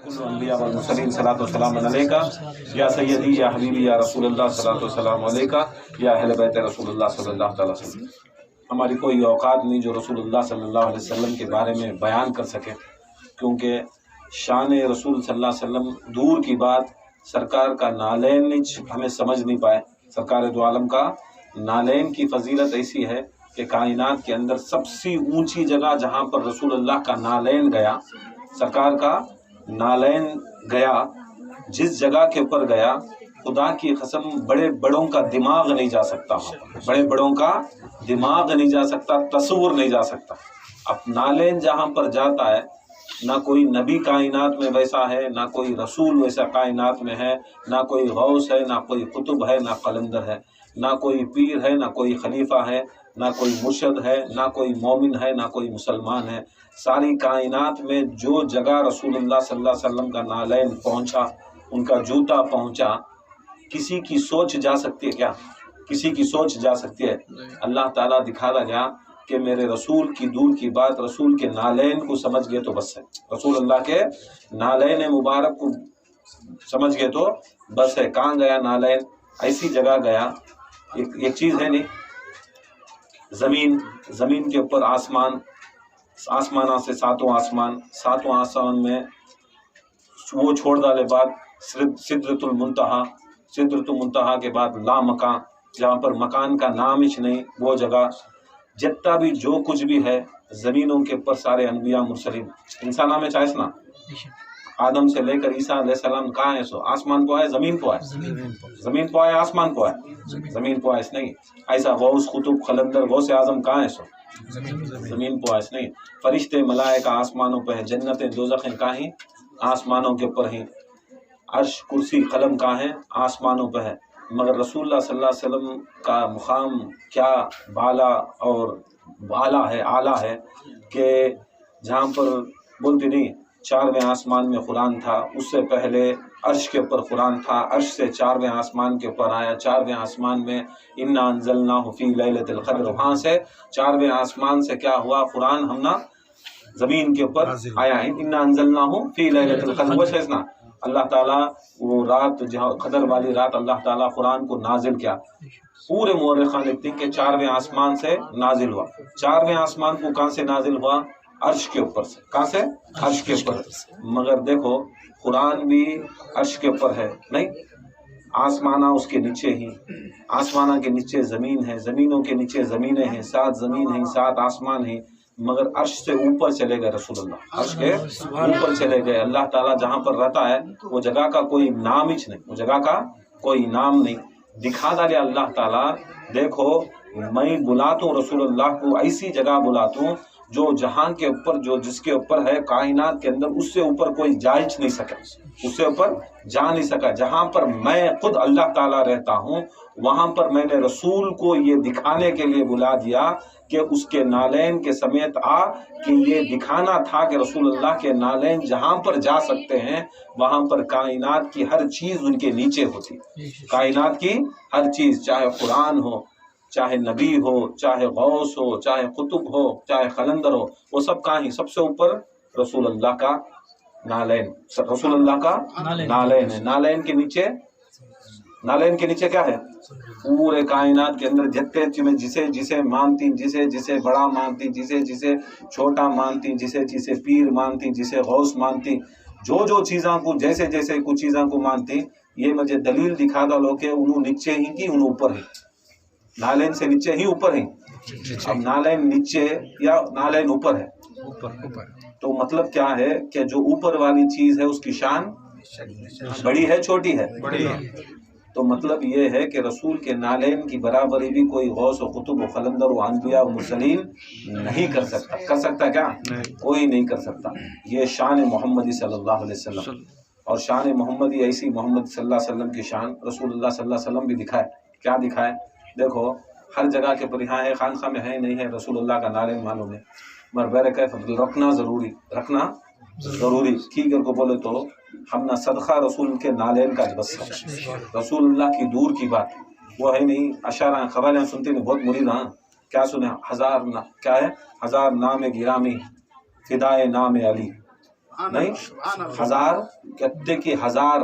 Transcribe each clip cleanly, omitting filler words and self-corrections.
الانبیاء والمرسلین صلاۃ و سلام علیکہ یا سیدی یا حبیبی یا رسول اللہ صلاۃ و سلام علیکہ یا اہل بیت رسول اللہ صلی اللہ تعالیٰ وسلم۔ ہماری کوئی اوقات نہیں جو رسول اللہ صلی اللہ علیہ وسلم کے بارے میں بیان کر سکے، کیونکہ شان رسول صلی اللہ علیہ وسلم دور کی بات، سرکار کا نالین ہمیں سمجھ نہیں پائے۔ سرکار دو عالم کا نالین کی فضیلت ایسی ہے کہ کائنات کے اندر سب سے اونچی جگہ جہاں پر رسول اللہ کا نالین گیا، سرکار کا نالین گیا، جس جگہ کے اوپر گیا، خدا کی قسم بڑے بڑوں کا دماغ نہیں جا سکتا، بڑے بڑوں کا دماغ نہیں جا سکتا، تصور نہیں جا سکتا۔ اب نالین جہاں پر جاتا ہے، نہ کوئی نبی کائنات میں ویسا ہے، نہ کوئی رسول ویسا کائنات میں ہے، نہ کوئی غوث ہے، نہ کوئی قطب ہے، نہ قلندر ہے، نہ کوئی پیر ہے، نہ کوئی خلیفہ ہے، نہ کوئی مرشد ہے، نہ کوئی مومن ہے، نہ کوئی مسلمان ہے۔ ساری کائنات میں جو جگہ رسول اللہ صلی اللہ علیہ وسلم کا نالین پہنچا، ان کا جوتا پہنچا، کسی کی سوچ جا سکتی ہے کیا؟ کسی کی سوچ جا سکتی ہے؟ اللہ تعالیٰ دکھا گیا کہ میرے رسول کی دور کی بات، رسول کے نالین کو سمجھ گئے تو بس ہے، رسول اللہ کے نالین مبارک کو سمجھ گئے تو بس ہے۔ کہاں گیا نالین؟ ایسی جگہ گیا، ایک چیز ہے نہیں، زمین کے اوپر آسمان، آسمانہ سے ساتوں آسمان میں وہ چھوڑ ڈالے بعد سدرۃ المنتہا کے بعد لا مکان، جہاں پر مکان کا نام ہی نہیں، وہ جگہ جتنا بھی جو کچھ بھی ہے زمینوں کے اوپر سارے انبیاء مرسلین، انسانہ میں چاہیے نا، آدم سے لے کر عیسیٰ علیہ السلام کہاں ہے؟ سو آسمان کو ہے، زمین کو ہے، زمین کو ہے، آسمان کو ہے، زمین کو ہے اس نہیں۔ ایسا غوث قطب قلندر غوث اعظم کہاں ہے؟ سو زمین کو ہے اس نہیں۔ فرشتے ملائکہ آسمانوں پہ ہیں، جنتیں دوزخیں کہاں ہیں؟ آسمانوں کے اوپر ہیں۔ عرش کرسی قلم کہاں ہیں؟ آسمانوں پہ ہے۔ مگر رسول اللہ صلی اللہ علیہ وسلم کا مقام کیا بالا اور اعلیٰ ہے کہ جہاں پر بولتے نہیں 4ویں آسمان میں قرآن تھا، اس سے پہلے عرش کے اوپر قرآن تھا، عرش سے 4ویں آسمان کے اوپر آیا، 4ویں آسمان میں انا انزلناہ فی لیلۃ القدر، وہاں سے 4ویں آسمان سے کیا ہوا؟ قرآن ہم نا زمین کے اوپر آیا ہے، انا انزلناہ فی لیلۃ القدر، وہ سیزنا اللہ تعالیٰ وہ رات جہاں قدر والی رات اللہ تعالیٰ قرآن کو نازل کیا۔ پورے مورخان لکھتے ہیں کہ 4ویں آسمان سے نازل ہوا۔ 4ویں آسمان کو کہاں سے نازل ہوا؟ عرش کے اوپر سے۔ کہاں سے؟ عرش کے اوپر۔ مگر دیکھو قرآن بھی عرش کے اوپر ہے نہیں، آسمانہ اس کے نیچے ہی، آسمانہ کے نیچے زمین ہے، زمینوں کے نیچے زمینیں ہیں، 7 زمین ہیں، 7 آسمان ہیں، مگر عرش سے اوپر چلے گئے رسول اللہ، عرش کے اوپر چلے گئے۔ اللہ تعالیٰ جہاں پر رہتا ہے وہ جگہ کا کوئی نام ہی نہیں، وہ جگہ کا کوئی نام نہیں۔ دکھا دیا اللہ تعالیٰ، دیکھو میں بلاتا ہوں رسول اللہ کو ایسی جگہ بلاتا ہوں جو جہاں کے اوپر جو جس کے اوپر ہے کائنات کے اندر، اس سے اوپر کوئی جا ہی نہیں سکا، اس سے اوپر جا نہیں سکا۔ جہاں پر میں خود اللہ تعالیٰ رہتا ہوں وہاں پر میں نے رسول کو یہ دکھانے کے لیے بلا دیا کہ اس کے نالین کے سمیت آ، کہ یہ دکھانا تھا کہ رسول اللہ کے نالین جہاں پر جا سکتے ہیں وہاں پر کائنات کی ہر چیز ان کے نیچے ہوتی، کائنات کی ہر چیز، چاہے قرآن ہو، چاہے نبی ہو، چاہے غوث ہو، چاہے قطب ہو، چاہے قلندر ہو، وہ سب کہاں ہی؟ سب سے اوپر رسول اللہ کا نالین، رسول اللہ کا نالین ہے۔ نالین کے نیچے کیا ہے؟ پورے کائنات کے اندر جتنے تمہیں جسے مانتی، جسے بڑا مانتی، جسے چھوٹا مانتی، جسے پیر مانتی، جسے غوث مانتی، جو چیزاں کو جیسے کچھ چیزاں کو مانتی، یہ مجھے دلیل دکھا دو لو کہ انہوں نیچے ہی کی انہوں اوپر ہی، نالین سے نیچے ہی اوپر ہی۔ اب نالین نیچے یا نالین اوپر ہے، تو مطلب کیا ہے کہ جو اوپر والی چیز ہے اس کی شان بڑی ہے چھوٹی ہے؟ تو مطلب یہ ہے کہ رسول کے نالین کی برابری بھی کوئی غوث و قطب و قلندر و انبیاء و مرسلین نہیں کر سکتا۔ کر سکتا کیا؟ کوئی نہیں کر سکتا۔ یہ شان محمدی صلی اللہ علیہ وسلم، اور شان محمدی ایسی محمد صلی اللہ علیہ وسلم کی شان رسول اللہ صلی اللہ علیہ وسلم بھی دکھائے۔ کیا دکھائے؟ دیکھو ہر جگہ کے پر یہاں ہے، خانقاہ میں ہے نہیں ہے، رسول اللہ کا نالین معلوم ہے، مگر بہرکیف رکھنا ضروری ٹھیک ہے کو بولے تو ہم نہ صدقہ رسول کے نالین کا بس ہے، رسول اللہ کی دور کی بات وہ ہے نہیں۔ اشارہ خبریں سنتے ہیں بہت مرید، ہاں کیا سنے؟ کیا ہے؟ 1000 نام گرامی فدائے نام علی، نہیں، ہزار کتے کی ہزار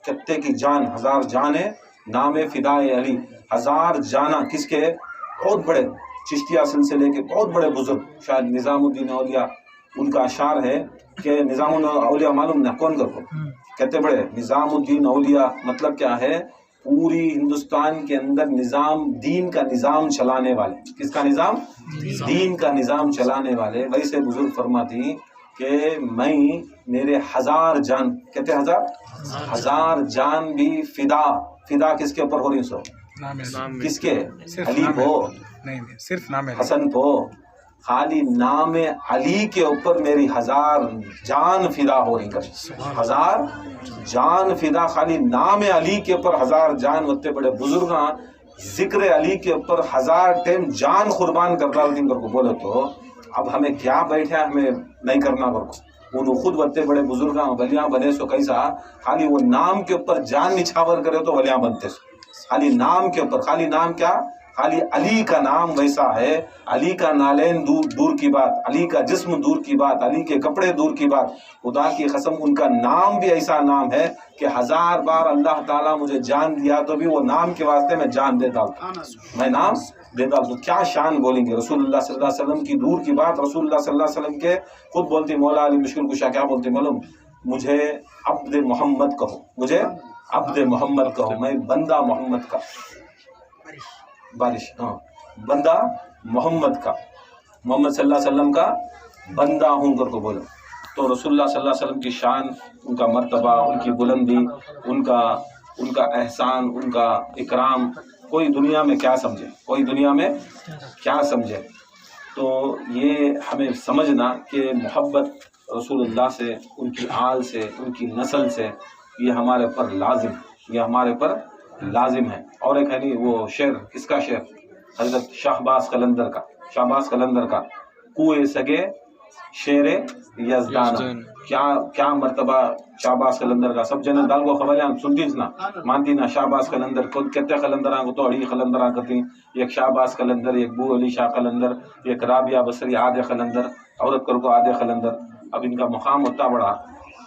کتے کی جان، ہزار جانیں نام فدائے علی، ہزار جانا کس کے؟ بہت بڑے چشتیہ سلسلے کے بہت بڑے بزرگ، شاید نظام الدین اولیاء ان کا اشعار ہے کہ نظام الاولیاء معلوم نہ کون کو کہتے بڑے نظام الدین اولیاء مطلب کیا ہے؟ پوری ہندوستان کے اندر نظام دین کا نظام چلانے والے، کس کا نظام؟ دین کا نظام چلانے والے۔ ویسے بزرگ فرماتی کہ میں میرے ہزار جان، کہتے ہزار جان بھی فدا کس کے اوپر ہو رہی؟ سو کس کے؟ علی کو، نہیں صرف نام حسن کو، خالی نام علی کے اوپر میری ہزار جان فدا ہو رہی، ہزار جان فدا خالی نام علی کے اوپر ہزار جان ہوتے بڑے بزرگ ذکر علی کے اوپر ہزار ٹائم جان قربان کرتا کو بولے تو اب ہمیں کیا بیٹھا ہمیں نہیں کرنا برکو انہوں خود بتے بڑے بزرگ ولیاں بنے سو کیسا خالی وہ نام کے اوپر جان نچھاور کرے تو ولیاں بنتے سو، خالی نام کے اوپر، خالی نام کیا؟ خالی علی کا نام ویسا ہے، علی کا نالین دور کی بات، علی کا جسم دور کی بات، علی کے کپڑے دور کی بات، خدا کی قسم ان کا نام بھی ایسا نام ہے کہ ہزار بار اللہ تعالیٰ مجھے جان دیا تو بھی وہ نام کے واسطے میں جان دیتا ہوں، میں نام دیتا ہوں۔ تو کیا شان بولیں گے رسول اللہ صلی اللہ علیہ وسلم کی دور کی بات، رسول اللہ صلی اللہ علیہ وسلم کے خود بولتی مولا علی مشکل کشا کیا بولتی معلوم؟ مجھے عبد محمد کہو، مجھے عبد محمد کہو، میں بندہ محمد کا بارش، ہاں بندہ محمد کا، محمد صلی اللہ علیہ وسلم کا بندہ ہوں کر کو بولو۔ تو رسول اللہ صلی اللہ علیہ وسلم کی شان، ان کا مرتبہ، ان کی بلندی، ان کا احسان، ان کا اکرام کوئی دنیا میں کیا سمجھے، کوئی دنیا میں کیا سمجھے۔ تو یہ ہمیں سمجھنا کہ محبت رسول اللہ سے، ان کی آل سے، ان کی نسل سے، یہ ہمارے پر لازم، یہ ہمارے پر لازم ہے۔ اور ایک ہے نہیں وہ شعر، کس کا شعر؟ حضرت شہباز قلندر کا، شہباز قلندر کا، کوئے سگے شیر یزدان، کیا مرتبہ شہباز قلندر کا، سب جنے دال کو خبر سنتی نا مانتی نا شہباز قلندر خود کہتے قلندراں کو تو اڑی قلندراں کرتی، ایک شہباز قلندر، ایک بو علی شاہ قلندر، ایک رابعہ بصری آدھے قلندر، عورت کر کو آدھے قلندر۔ اب ان کا مقام ہوتا بڑا،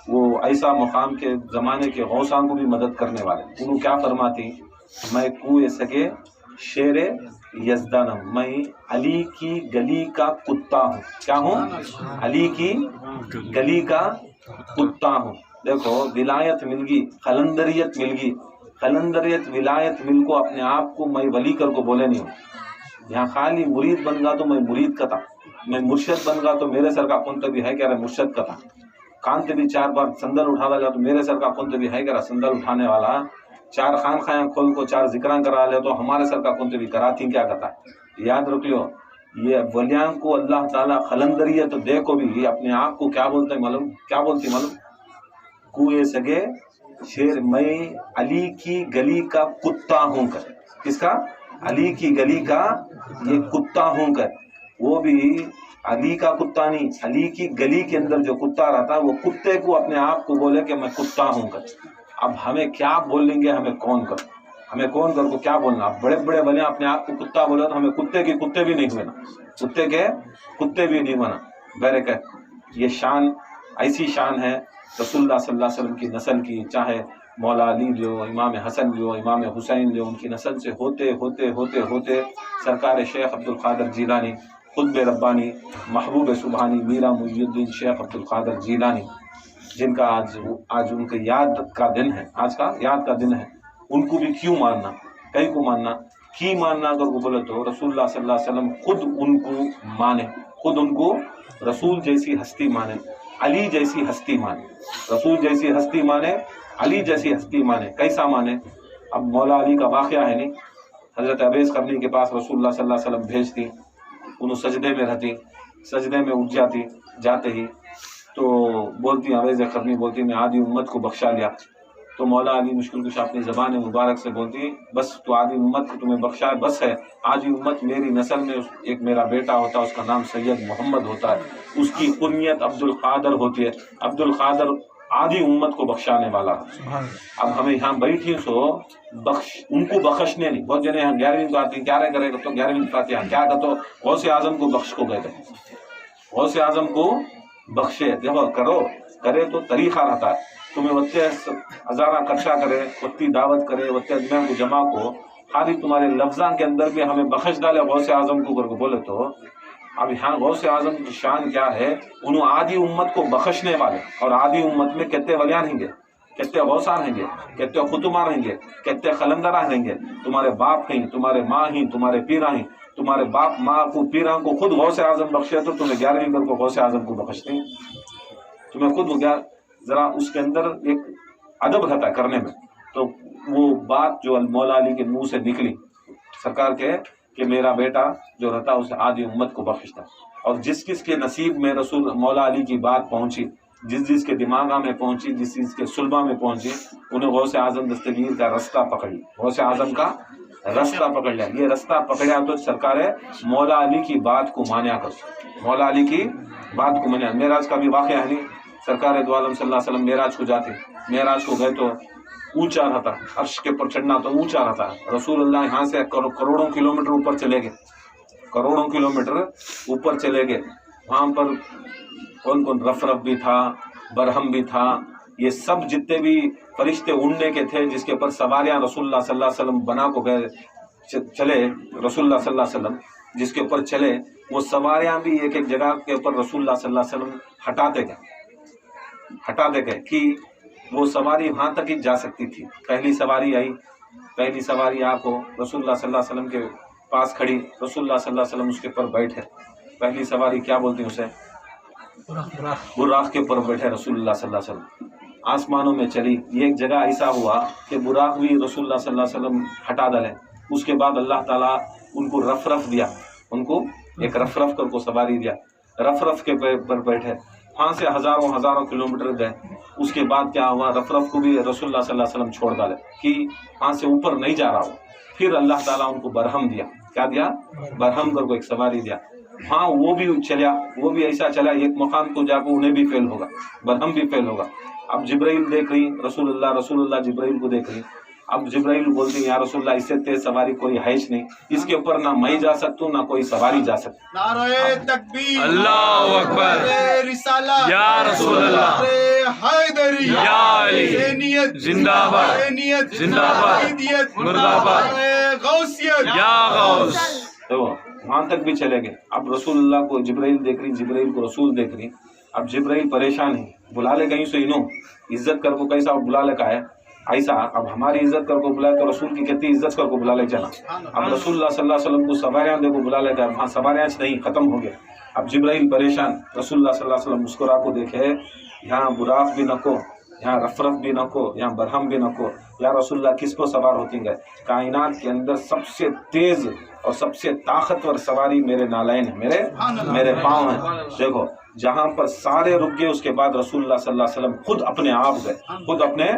وہ ایسا مقام کے زمانے کے غوثاں کو بھی مدد کرنے والے۔ انہوں کیا فرماتی؟ میں کوئے سگے شیر یزدانم، میں علی کی گلی کا کتا ہوں۔ کیا ہوں؟ علی کی گلی کا کتا ہوں۔ دیکھو ولایت مل گئی، قلندریت مل گئی، قلندریت ولایت مل کو اپنے آپ کو میں ولی کر کو بولے نہیں ہوں۔ یہاں خالی مرید بن گا تو میں مرید کا تھا، میں مرشد بن گا تو میرے سر کا کون بھی ہے کہہ رہا مرشد کا تھا، کان تے بھی 4 بار سندل اٹھا لیا تو میرے سر کا کون بھی ہے کہہ رہا سندل اٹھانے والا، 4 خان خیاں کھول کو 4 ذکراں کرا لے تو ہمارے سر کا کون بھی کراتی کیا کرتا ہے۔ یاد رکھ لو یہ ولیاں کو اللہ تعالیٰ قلندریت دے کو بھی اپنے آپ کو کیا بولتے معلوم؟ کیا بولتی معلوم؟ کوئے سگے شیر، میں علی کی گلی کا کتا ہوں کر، کس کا؟ علی کی گلی کا یہ کتا ہوں کر، وہ بھی علی کا کتا نہیں، علی کی گلی کے اندر جو کتا رہتا وہ کتے کو اپنے آپ کو بولے کہ میں کتا ہوں کر۔ اب ہمیں کیا بولیں گے، ہمیں کون کر، ہمیں کون کر کو کیا بولنا؟ بڑے بڑے بنے اپنے آپ کو کتا بولے تو ہمیں کتے کے کتے بھی نہیں ہوئے نا، کتے کے کتے بھی نہیں بنا۔ بہرکہ یہ شان ایسی شان ہے رسول اللہ صلی اللہ علیہ وسلم کی نسل کی، چاہے مولا علی جو، امام حسن جو، امام حسین جو، ان کی نسل سے ہوتے ہوتے ہوتے ہوتے سرکار شیخ عبد القادر جیلانی، قطب ربانی، محبوب سبحانی، میرا محی الدین شیخ عبد القادر جیلانی، جن کا آج ان کے یاد کا دن ہے، آج کا یاد کا دن ہے۔ ان کو بھی کیوں ماننا، کئی کو ماننا، کی ماننا اگر وہ بولے تو رسول اللہ صلی اللہ علیہ وسلم خود ان کو مانے، خود ان کو رسول جیسی ہستی مانے، علی جیسی ہستی مانے، رسول جیسی ہستی مانے، علی جیسی ہستی مانے۔ کیسا مانے؟ اب مولا علی کا واقعہ ہے نہیں، حضرت اویس قرنی کے پاس رسول اللہ صلی اللہ علیہ وسلم بھیجتی، انہوں سجدے میں رہتی، سجدے میں اٹھ جاتی، جاتے ہی تو بولتی اویس قرنی بولتی میں آدھی امت کو بخشا لیا۔ تو مولا علی مشکل کش اپنی زبان مبارک سے بولتی بس تو آدھی امت کو تمہیں بخشا ہے، بس ہے، آدھی امت میری نسل میں ایک میرا بیٹا ہوتا ہے، اس کا نام سید محمد ہوتا ہے، اس کی کنیت عبد القادر ہوتی ہے، عبد القادر آدھی امت کو بخشانے والا۔ اب ہمیں یہاں بیٹھی سو ان کو بخشنے نہیں، بہت جنے یہاں 11ویں کو آتی، 11 کرے گا تو 11ویں فاتحہ کیا کہتے غوث اعظم کو بخش کو گئے، غوث اعظم کو بخشے، دیکھو کرو کرے تو طریقہ رہتا ہے تمہیں وتے ہزارہ اکٹھا کرے وتی دعوت کرے وتے اجمیر کو جمع کو خالی تمہارے لفظاں کے اندر بھی ہمیں بخش ڈالے غوث اعظم کو کر کے بولے تو اب یہاں غوث اعظم کی شان کیا ہے انہوں آدھی امت کو بخشنے والے اور آدھی امت میں کتنے ولیان ہیں گے کتنے غوثان ہیں گے کتنے خطمان ہیں گے کتنے خلندران ہیں گے تمہارے باپ ہیں تمہارے ماں ہیں تمہارے پیرا ہیں تمہارے باپ ماں کو پیرا کو خود غوث اعظم بخشے تو تمہیں 11ویں گھر کو غوث اعظم کو بخشتے ہیں تمہیں خود ذرا اس کے اندر ایک ادب رہتا ہے کرنے میں تو وہ بات جو مولا علی کے منہ سے نکلی سرکار کے کہ میرا بیٹا جو رہتا اسے آدھی امت کو بخشتا اور جس کس کے نصیب میں رسول مولا علی کی بات پہنچی جس کے دماغ میں پہنچی جس چیز کے سلبہ میں پہنچی انہیں غوث اعظم دستگیر کا رستہ پکڑ لیا غوث اعظم کا رستہ پکڑ لیا یہ رستہ پکڑا تو سرکار مولا علی کی بات کو مانیا کرو مولا علی کی بات کو مانیا معراج کا بھی واقعہ ہے نہیں سرکار دو عالم صلی اللہ علیہ وسلم معراج کو جاتے معراج کو گئے تو اونچا رہتا عرش کے پر چڑھنا تو اونچا رہتا رسول اللہ یہاں سے کروڑوں کلومیٹر اوپر چلے گئے کروڑوں کلومیٹر اوپر چلے گئے وہاں پر کون کون رف بھی تھا برہم بھی تھا یہ سب جتنے بھی فرشتے اڑنے کے تھے جس کے اوپر سواریاں رسول اللہ صلی اللہ علیہ وسلم بنا کو گئے چلے رسول اللہ صلی اللہ علیہ وسلم جس کے اوپر چلے وہ سواریاں بھی ایک ایک جگہ کے اوپر رسول اللہ صلی اللہ علیہ وسلم ہٹاتے گئے کہ وہ سواری وہاں تک ہی جا سکتی تھی پہلی سواری آئی پہلی سواری آپ کو رسول اللہ صلی اللہ علیہ وسلم کے پاس کھڑی رسول اللہ صلی اللہ علیہ وسلم اس کے اوپر بیٹھے پہلی سواری کیا بولتے ہیں اسے براق کے اوپر بیٹھے رسول اللہ صلی اللہ علیہ وسلم آسمانوں میں چلی یہ ایک جگہ ایسا ہوا کہ براق بھی رسول اللہ صلی اللہ علیہ وسلم ہٹا ڈالے اس کے بعد اللہ تعالیٰ ان کو رف دیا ان کو ایک رف کر کو سواری دیا رف کے پر بیٹھے وہاں سے ہزاروں کلومیٹر گئے اس کے بعد کیا ہوا رف کو بھی رسول اللہ صلی اللہ علیہ وسلم چھوڑ ڈالے کہ وہاں سے اوپر نہیں جا رہا ہو پھر اللہ تعالیٰ ان کو برہم دیا کیا دیا برہم کر کو ایک سواری دیا ہاں وہ بھی چلیا وہ بھی ایسا چلا ایک مقام کو جا کے انہیں بھی فیل ہوگا برہم بھی فیل ہوگا اب جبرائیل دیکھ رہی رسول اللہ جبرائیل کو دیکھ رہی اب جبرائیل بولتے ہیں یا رسول اللہ اس سے تیز سواری کوئی ہے ہی نہیں اس کے اوپر نہ میں جا سکتا ہوں نہ کوئی سواری جا سکتی نعرہ تکبیر اللہ اکبر رسالت یا رسول اللہ حیدری یا علی حسینیت زندہ باد حسینیت زندہ باد حیدیت مرد آباد غوثیت یا غوث تو وہاں تک بھی چلے گئے اب رسول اللہ کو جبرائیل دیکھ رہی جبرائیل کو رسول دیکھ رہی اب جبرائیل پریشان ہے بلا لے کہیں سے انہوں عزت کر کو کیسا بلا لے کا ہے ایسا اب ہماری عزت کر کو بلائے تو رسول کی کتنی عزت کر کو بلا لے چلا اب رسول اللہ صلی اللہ علیہ وسلم کو سواریاں دے کو بلا لے گا وہاں سواریاں نہیں ختم ہو گیا اب جبرائیل پریشان رسول اللہ صلی اللہ علیہ وسلم مسکرا کو دیکھے یہاں براق بھی نکو یہاں رف بھی نکو یہاں برہم بھی نکو یا رسول اللہ کس کو سوار ہوتی گئے کائنات کے اندر سب سے تیز اور سب سے طاقتور سواری میرے نالین ہیں میرے پاؤں ہیں دیکھو جہاں پر سارے رک گئے اس کے بعد رسول اللہ صلی اللہ علیہ وسلم خود اپنے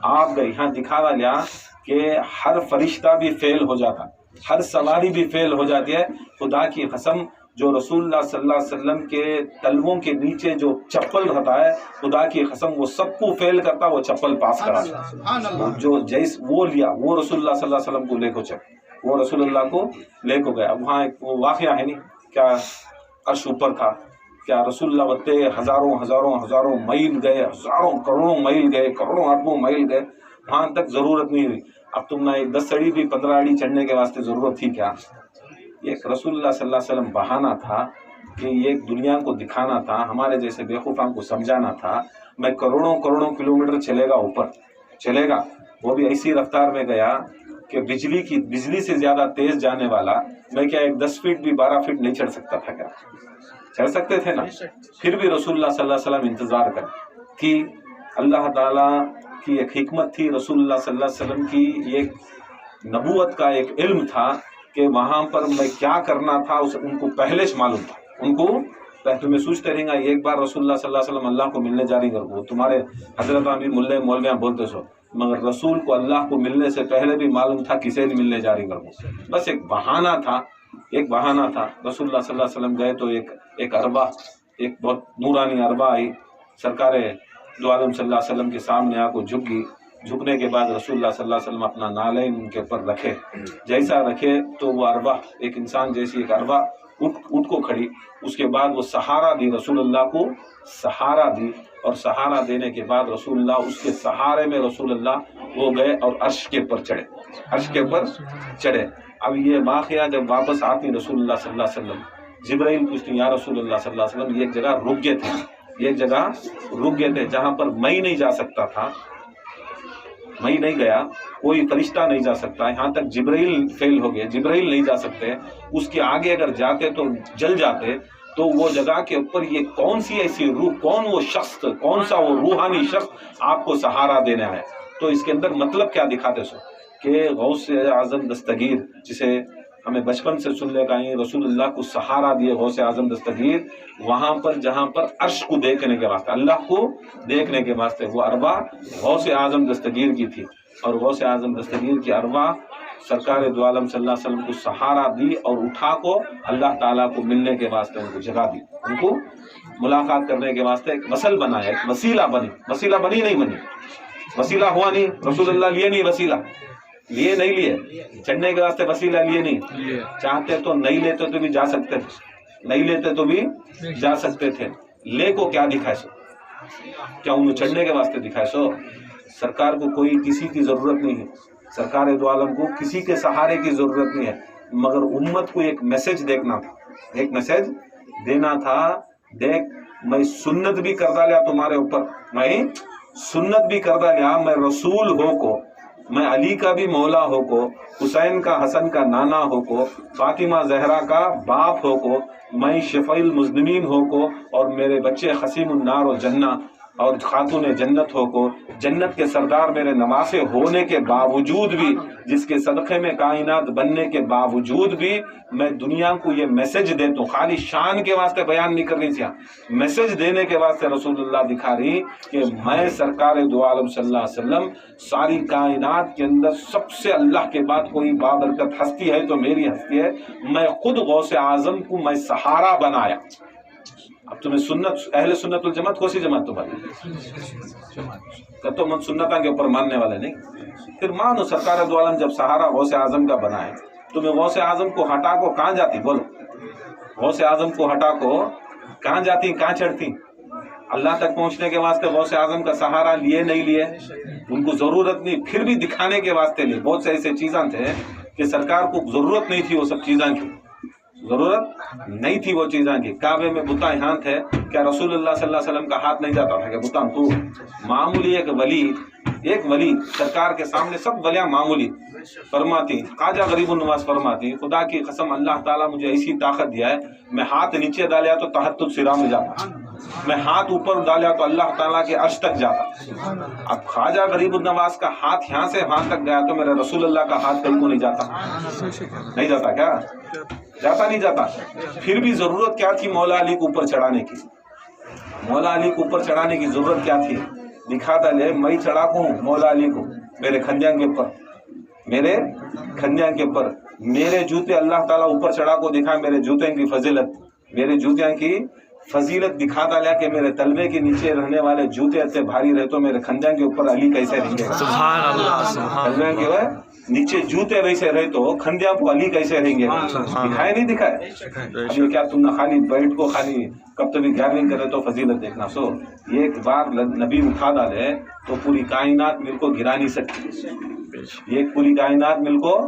آپ گئے یہاں دکھاوا لیا کہ ہر فرشتہ بھی فیل ہو جاتا ہر سواری بھی فیل ہو جاتی ہے خدا کی قسم جو رسول اللہ صلی اللہ علیہ وسلم کے تلووں کے نیچے جو چپل رہتا ہے خدا کی قسم وہ سب کو فیل کرتا وہ چپل پاس کرا جو جیس وہ لیا وہ رسول اللہ صلی اللہ علیہ وسلم کو لے کو چل وہ رسول اللہ کو لے کو گیا وہاں ایک وہ واقعہ ہے نہیں کیا عرش اوپر تھا کیا رسول اللہ وتے ہزاروں میل گئے ہزاروں کروڑوں میل گئے کروڑوں اربوں میل گئے وہاں تک ضرورت نہیں ہوئی اب تم نہ 10 سڑی بھی 15 اڑی چڑھنے کے واسطے ضرورت تھی کیا ایک رسول اللہ صلی اللہ علیہ وسلم بہانا تھا کہ یہ دنیا کو دکھانا تھا ہمارے جیسے بیوقوفوں کو سمجھانا تھا میں کروڑوں کلومیٹر چلے گا اوپر چلے گا وہ بھی ایسی رفتار میں گیا کہ بجلی سے زیادہ تیز جانے والا میں کیا ایک 10 فٹ بھی 12 فٹ نہیں چڑھ سکتا تھا کیا چڑھ سکتے تھے نا پھر بھی رسول اللہ صلی اللہ علیہ وسلم انتظار کر کہ اللہ تعالیٰ کی ایک حکمت تھی رسول اللہ صلی اللہ علیہ وسلم کی ایک نبوت کا ایک علم تھا کہ وہاں پر میں کیا کرنا تھا ان کو پہلے سے معلوم تھا ان کو تمہیں سوچتے رہیں گا ایک بار رسول اللہ صلی اللہ علیہ وسلم اللہ کو ملنے جاری کر کو تمہارے حضرت بھی ملے مولویاں بولتے سو مگر رسول کو اللہ کو ملنے سے پہلے بھی معلوم تھا کسے نہیں ملنے جاری کر کو بس ایک بہانہ تھا رسول اللہ صلی اللہ علیہ وسلم گئے تو ایک اربا ایک بہت نورانی اربا آئی سرکار دو عالم صلی اللہ علیہ وسلم کے سامنے آ کو جھک گئی جھکنے کے بعد رسول اللہ صلی اللہ علیہ وسلم اپنا نالین ان کے اوپر رکھے جیسا رکھے تو وہ اربا ایک انسان جیسی ایک اربا اٹھ کو کھڑی. اس کے بعد وہ سہارا دی رسول اللہ کو، سہارا دی، اور سہارا دینے کے بعد رسول اللہ اس کے سہارے میں رسول اللہ وہ گئے اور عرش کے اوپر چڑھے، عرش کے اوپر چڑھے. اب یہ واقعہ جب واپس آتی رسول اللہ صلی اللہ علیہ وسلم، جبرائیل پوچھتی یا رسول اللہ صلی اللہ علیہ وسلم، یہ ایک جگہ رک گئے تھے، یہ ایک جگہ رک گئے تھے جہاں پر میں نہیں جا سکتا تھا، میں نہیں گیا، کوئی فرشتہ نہیں جا سکتا، یہاں تک جبرائیل فیل ہو گئے، جبرائیل نہیں جا سکتے، اس کے آگے اگر جاتے تو جل جاتے، تو وہ جگہ کے اوپر یہ کون سی ایسی روح، کون وہ شخص، کون سا وہ روحانی شخص آپ کو سہارا دینا ہے. تو اس کے اندر مطلب کیا دکھاتے سو کہ غوث اعظم دستگیر، جسے ہمیں بچپن سے سن لے گئے، رسول اللہ کو سہارا دیے غوث اعظم دستگیر، وہاں پر جہاں پر عرش کو دیکھنے کے واسطے، اللہ کو دیکھنے کے واسطے وہ ارواح غوث اعظم دستگیر کی تھی، اور غوث اعظم دستگیر کی ارواح سرکار دو عالم صلی اللہ علیہ وسلم کو سہارا دی اور اٹھا کو اللہ تعالیٰ کو ملنے کے واسطے ان کو جگہ دی، ان کو ملاقات کرنے کے واسطے ایک وصل بنایا، ایک وسیلہ بنی. وسیلہ بنی نہیں بنی، وسیلہ ہوا نہیں، رسول اللہ لیے نہیں، وسیلہ لیے نہیں، لیے چڑھنے کے واسطے وسیلہ لیے نہیں، چاہتے تو نہیں لیتے تو بھی جا سکتے تھے، نہیں لیتے تو بھی جا سکتے تھے. لے کو کیا دکھائے سو، کیا انہوں چڑھنے کے واسطے دکھائے سو. سرکار کو کوئی کسی کی ضرورت نہیں ہے، سرکار دو عالم کو کسی کے سہارے کی ضرورت نہیں ہے، مگر امت کو ایک میسج دیکھنا تھا، ایک میسج دینا تھا. دیکھ میں سنت بھی کر ڈالیا تمہارے اوپر، میں سنت بھی کر ڈالیا، میں رسول ہو کو، میں علی کا بھی مولا ہو کو، حسین کا حسن کا نانا ہو کو، فاطمہ زہرا کا باپ ہو کو، میں شفیع المذنبین ہو کو، اور میرے بچے خسیم النار و جنہ اور خاتون جنت ہو کو، جنت کے سردار میرے نواسے ہونے کے باوجود بھی، جس کے صدقے میں کائنات بننے کے باوجود بھی میں دنیا کو یہ میسج دیتا ہوں. خالی شان کے واسطے بیان نہیں کر رہی تھی، میسج دینے کے واسطے رسول اللہ دکھا رہی کہ میں سرکار دو عالم صلی اللہ علیہ وسلم ساری کائنات کے اندر سب سے اللہ کے بعد کوئی بابرکت ہستی ہے تو میری ہستی ہے. میں خود غوث اعظم کو میں سہارا بنایا. اب تمہیں سنت، اہل سنت الجماعت کون سی جماعت تو من سنتوں کے اوپر ماننے والے نہیں. پھر مانو سرکار دو عالم جب سہارا غوث اعظم کا بنا ہے، تمہیں غوث اعظم کو ہٹا کو کہاں جاتی؟ بولو، غوث اعظم کو ہٹا کو کہاں جاتی، کہاں چڑھتی؟ اللہ تک پہنچنے کے واسطے غوث اعظم کا سہارا لیے نہیں لیے، ان کو ضرورت نہیں، پھر بھی دکھانے کے واسطے لیے. بہت سے ایسے چیزاں تھے کہ سرکار کو ضرورت نہیں تھی، وہ سب چیزاں کی ضرورت نہیں تھی، وہ چیزاں کی. کعبے میں بتاں یہاں تھے، کیا رسول اللہ صلی اللہ علیہ وسلم کا ہاتھ نہیں جاتا تھا کہ بتاں تو معمولی ایک ولی سرکار کے سامنے، سب ولیاں معمولی فرماتی، خواجہ غریب النواز فرماتی، خدا کی قسم اللہ تعالیٰ مجھے ایسی طاقت دیا ہے، میں ہاتھ نیچے ڈالیا تو تحت الصراع میں جاتا، میں ہاتھ اوپر ڈالیا تو اللہ تعالیٰ کے عرش تک جاتا. اب خواجہ غریب النواز کا ہاتھ یہاں سے وہاں تک گیا تو میرے رسول اللہ کا ہاتھ کہیں کو نہیں جاتا؟ نہیں جاتا، کیا جاتا؟ نہیں جاتا. پھر بھی ضرورت کیا تھی مولا علی کو اوپر چڑھانے کی؟ مولا علی کو اوپر چڑھانے کی ضرورت کیا تھی؟ دکھاتا لے میں چڑھا کو ہوں مولا علی کو میرے کھنجیاں کے اوپر، میرے کھنجیاں کے اوپر میرے جوتے اللہ تعالیٰ اوپر چڑھا کو دکھا، میرے جوتے کی فضیلت، میرے جوتیاں کی فضیلت دکھاتا لیا کہ میرے تلوے کے نیچے رہنے والے جوتے اتنے بھاری رہے تو میرے کھنجیاں کے اوپر علی کیسے رہیں گے؟ سبحان اللہ، سبحان تلوے کے نیچے جوتے ویسے رہے تو کھنجیاں کو علی کیسے رہیں گے؟ دکھائے نہیں دکھائے؟ اب یہ کیا تم نے خالی بیٹھ کو خالی کب تبھی گیارہویں کرے تو فضیلت دیکھنا. سو ایک بار نبی اٹھا ڈالے تو پوری کائنات مل کو گرا نہیں سکتی، یہ پوری کائنات مل کو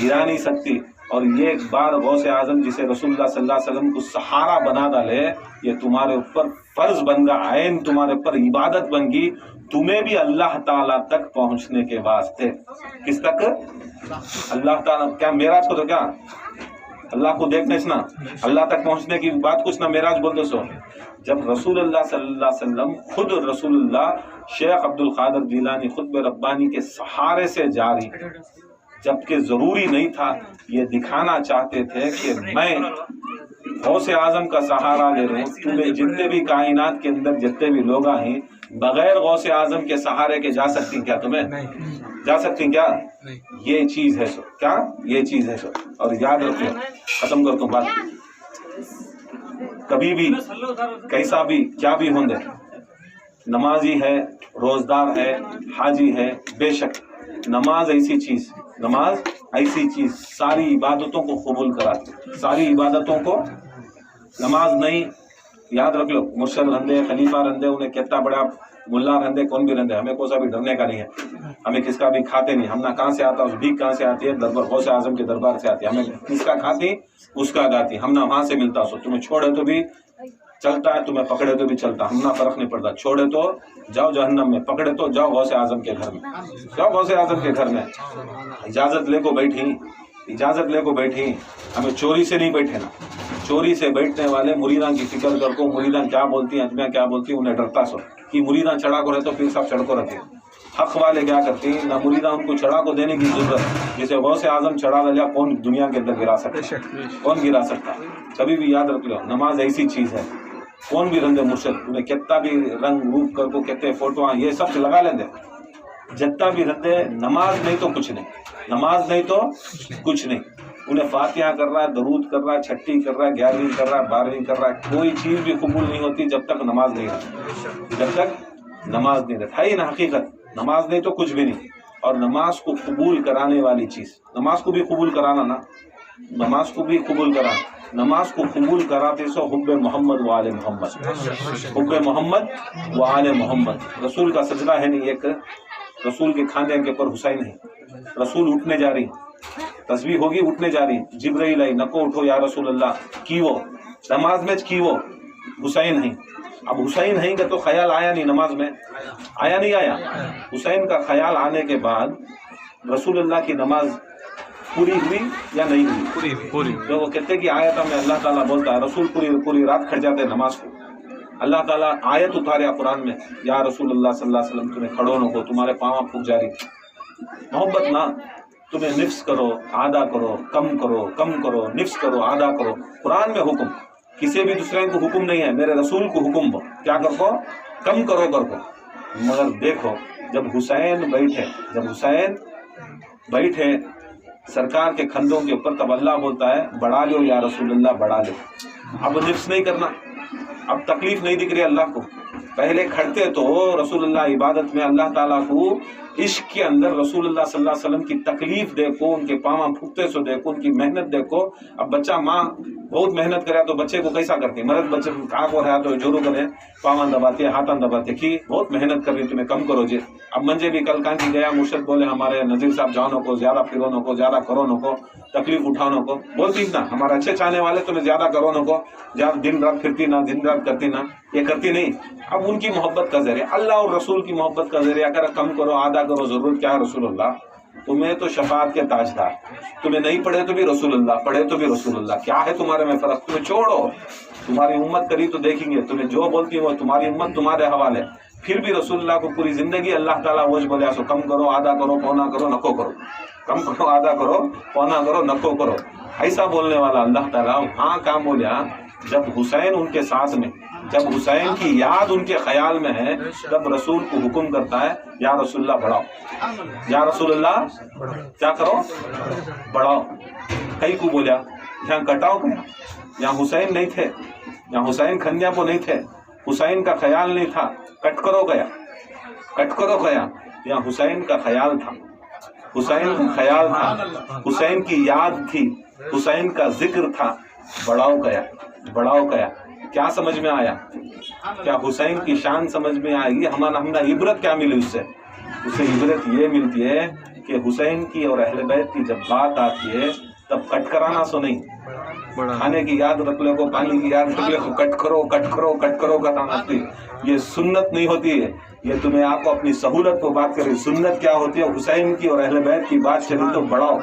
گرا نہیں سکتی. اور یہ ایک بار غوث اعظم جسے رسول اللہ صلی اللہ علیہ وسلم کو سہارا بنا ڈالے، یہ تمہارے اوپر فرض بن گیا، عین تمہارے اوپر عبادت بن گئی، تمہیں بھی اللہ تعالیٰ تک پہنچنے کے واسطے. کس تک؟ اللہ تعالیٰ. کیا معراج کو تو کیا اللہ کو دیکھنے سے نا اللہ تک پہنچنے کی بات کچھ نہ معراج بول دو. سو جب رسول اللہ صلی اللہ علیہ وسلم خود رسول اللہ شیخ عبد القادر جیلانی خطب ربانی کے سہارے سے جاری، جبکہ ضروری نہیں تھا، یہ دکھانا چاہتے تھے کہ میں غوث اعظم کا سہارا لے رہا ہوں، تمہیں جتنے بھی کائنات کے اندر جتنے بھی لوگ ہیں بغیر غوث اعظم کے سہارے کے جا سکتی کیا؟ تمہیں جا سکتی کیا؟ یہ چیز ہے سو، کیا یہ چیز ہے سو. اور یاد رکھو، ختم کرتا ہوں بات، کبھی بھی کیسا بھی کیا بھی ہوں دے، نمازی ہے، روزدار ہے، حاجی ہے، بے شک نماز ایسی چیز نماز ایسی چیز ساری عبادتوں کو قبول کراتی، ساری عبادتوں کو. نماز نہیں، یاد رکھ لو، مرشد رندے، خلیفہ رندے، انہیں کتنا بڑا ملا رندے، کون بھی رندے، ہمیں کوئی سا بھی ڈرنے کا نہیں ہے. ہمیں کس کا بھی کھاتے نہیں، ہم نہ کہاں سے آتا، اس بھیک کہاں سے آتی ہے، دربار غوث اعظم کے دربار سے آتی ہے. ہمیں کس کا کھاتی اس کا گاتی، ہم نہ وہاں سے ملتا. سو تمہیں چھوڑے تو بھی چلتا ہے، تمہیں پکڑے تو بھی چلتا، ہم نہ فرق نہیں پڑتا. چھوڑے تو جاؤ جہنم میں، پکڑے تو جاؤ غوث اعظم کے گھر میں، جاؤ غوث اعظم کے گھر میں. اجازت لے کو بیٹھی، اجازت لے کو بیٹھی. ہمیں چوری سے نہیں بیٹھے نا، چوری سے بیٹھنے والے مریداں کی فکر کر کو، مریداں کیا بولتی ہیں، اجمیاں کیا بولتی ہیں، انہیں ڈرتا سو کہ مریداں چڑھا کو رہتے، پھر سب چڑھ کو رکھے. حق والے کیا کرتے ہیں، نہ مریداں ان کو چڑھا کو دینے کی ضرورت. جیسے غوث اعظم چڑھا لیا، کون دنیا کے اندر گرا سکتا، کون گرا سکتا. کبھی بھی یاد رکھ لو، نماز ایسی چیز ہے، کون بھی رنگ مرشد انہیں کتنا بھی رنگ روپ کر کو کہتے فوٹو یہ سب لگا لیں دے، جتنا بھی رندے، نماز نہیں تو کچھ نہیں، نماز نہیں تو کچھ نہیں. انہیں فاتحہ کر رہا ہے، درود کر رہا ہے، چھٹی کر رہا ہے، 11ویں کر رہا ہے، 12ویں کر رہا ہے، کوئی چیز بھی قبول نہیں ہوتی جب تک نماز نہیں رہتی، جب تک نماز نہیں رہتی. ہے نا حقیقت، نماز نہیں تو کچھ بھی نہیں. اور نماز کو قبول کرانے والی چیز، نماز کو بھی قبول کرانا نا، نماز کو بھی قبول کرانا. نماز کو قبول کراتے سو حب محمد و آل محمد، حب محمد و آل محمد. رسول کا سجدہ ہے نہیں، ایک رسول کے کھانے کے اوپر حسین ہے، رسول اٹھنے جا رہی، تسبیح ہوگی اٹھنے جا رہی، جبرائیل آئی، نکو اٹھو یا رسول اللہ کی وہ نماز میں کی وہ حسین ہیں. اب حسین ہیں کہ تو خیال آیا نہیں نماز میں، آیا نہیں آیا. حسین کا خیال آنے کے بعد رسول اللہ کی نماز پوری ہوئی یا نہیں ہوئی؟ پوری. جو وہ کہتے کہ آیت میں اللہ تعالیٰ بولتا ہے، رسول پوری رات کھڑ جاتے نماز کو. اللہ تعالیٰ آیت اتاریا قرآن میں، یا رسول اللہ صلی اللہ علیہ وسلم تمہیں کھڑو نہ کو، تمہارے پاؤں پھک جاری. محبت نہ، تمہیں نفس کرو آدھا کرو، کم کرو کم کرو، نفس کرو آدھا کرو. قرآن میں حکم، کسی بھی دوسرے کو حکم نہیں ہے، میرے رسول کو حکم ہو کیا کر کو، کم کرو کر کو. مگر دیکھو جب حسین بیٹھے سرکار کے کھندوں کے اوپر، تب اللہ بولتا ہے بڑھا لو یا رسول اللہ بڑھا لو. اب نفس نہیں کرنا، اب تکلیف نہیں دکھ رہی اللہ کو. پہلے کھڑتے تو رسول اللہ عبادت میں اللہ تعالیٰ کو عشق کے اندر رسول اللہ صلی اللہ علیہ وسلم کی تکلیف دیکھو، ان کے پاؤں پھکتے سو دیکھو، ان کی محنت دیکھو. اب بچہ ماں بہت محنت کرے تو بچے کو کیسا کرتے، مرد بچے کہاں کو رہا تو جورو کرے، پاؤں دباتے ہاتھاں دباتے کی بہت محنت کر رہی، تمہیں کم کرو جی. اب منجے بھی کل کہاں کی گیا، مرشد بولے ہمارے نذیر صاحب جانو کو زیادہ پھرو نو کو، زیادہ کرو نو کو، تکلیف اٹھاؤ کو. بولتی نا ہمارے اچھے چاہنے والے تمہیں زیادہ کرو نو کو، زیادہ دن رات پھرتی نہ، دن رات کرتی نہ، یہ کرتی نہیں. اب ان کی محبت کا ذریعہ، اللہ اور رسول کی محبت کا ذریعہ کر کم کرو آدھا کرو. ضرورت کیا ہے رسول اللہ، تمہیں تو شفاعت کے تاجدار، تمہیں نہیں پڑھے تو بھی رسول اللہ، پڑھے تو بھی رسول اللہ. کیا ہے تمہارے میں فرق، تمہیں چھوڑو. تمہاری امت کری تو دیکھیں گے، تمہیں جو بولتی وہ تمہاری امت تمہارے حوالے. پھر بھی رسول اللہ کو پوری زندگی اللہ تعالیٰ وہ بولے سو کم کرو آدھا کرو پونا کرو نکو کرو، کم کرو آدھا کرو پونا کرو نکو کرو. ایسا بولنے والا اللہ تعالیٰ ہاں کام بولیا جب حسین ان کے ساتھ میں، جب حسین کی یاد ان کے خیال میں ہے، جب رسول کو حکم کرتا ہے یا رسول اللہ بڑھاؤ، یا رسول اللہ کیا کرو بڑھاؤ. کئی کو بولیا یہاں کٹاؤ گیا، یہاں حسین نہیں تھے، یہاں حسین کھنیا کو نہیں تھے، حسین کا خیال نہیں تھا، کٹ کرو گیا، کٹ کرو گیا. یہاں حسین کا خیال تھا، حسین کا خیال تھا، حسین کی یاد تھی، حسین کا ذکر تھا، بڑھاؤ گیا، بڑھاؤ گیا. کیا سمجھ میں آیا، کیا حسین کی شان سمجھ میں آئے گی. ہمیں عبرت کیا ملی اس سے عبرت یہ ملتی ہے کہ حسین کی اور اہل بیت کی جب بات آتی ہے تب کٹ کرانا سو نہیں، کھانے کی یاد رکھ لے کو، پانی کی یاد رکھ لے کو، کٹ کرو کٹ کرو کٹ کرو کا کام ہوتی ہے. یہ سنت نہیں ہوتی ہے، یہ تمہیں آپ کو اپنی سہولت کو بات کرے. سنت کیا ہوتی ہے، حسین کی اور اہل بیت کی بات چلی تو بڑھاؤ،